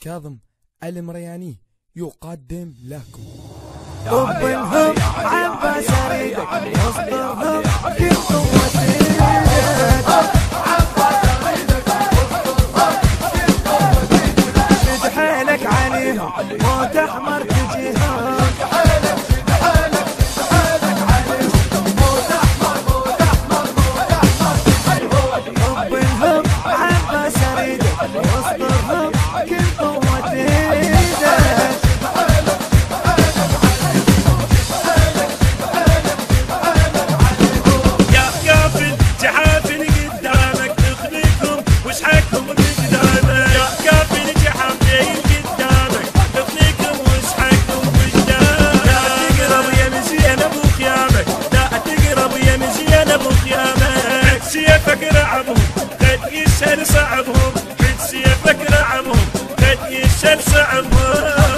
كاظم المرياني يقدم لكم طبنهم عباس اريدك واصبرهم كل قوتي شد حيلك عليهم موت احمر تجيهم طبنهم عباس اريدك واصبرهم كل قوتي سيفك رعبهم قد يسهل صعبهم حد سيفك رعبهم قد يسهل صعبهم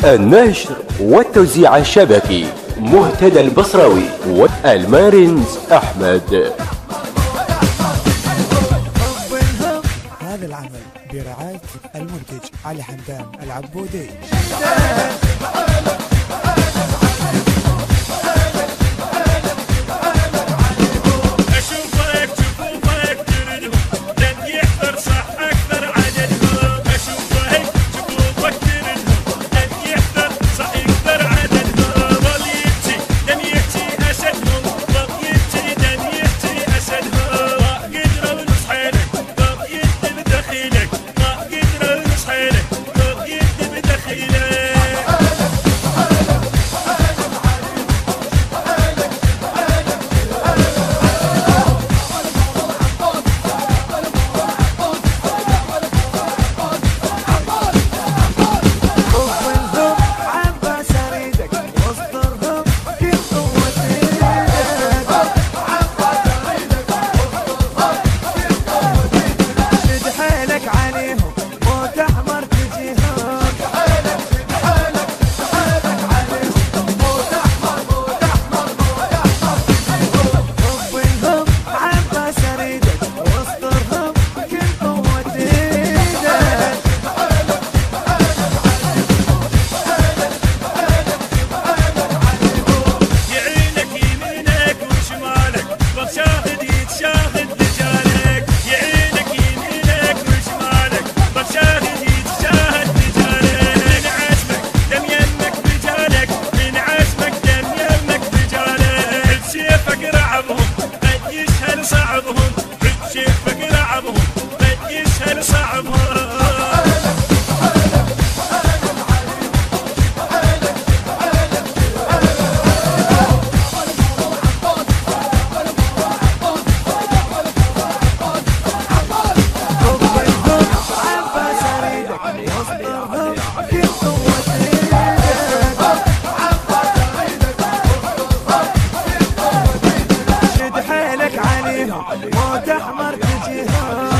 النشر والتوزيع الشبكي مهتدى البصراوي والمارنز أحمد. هذا العمل برعاية المنتج علي حمدان العبودي. موت احمر تجيهم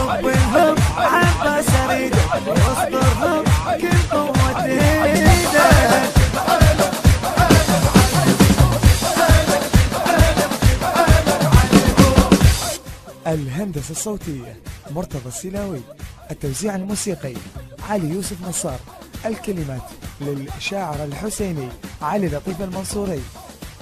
حبهم عباس اريد واصبرهم كل قوة ايده. الهندسة الصوتية مرتضى السلاوي، التوزيع الموسيقي علي يوسف نصار، الكلمات للشاعر الحسيني علي لطيف المنصوري،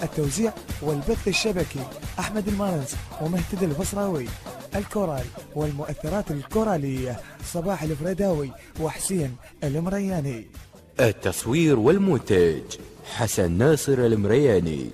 التوزيع والبث الشبكي أحمد المارنس ومهتدى البصراوي، الكورال والمؤثرات الكورالية صباح الفرداوي وحسين المرياني، التصوير والمونتاج حسن ناصر المرياني.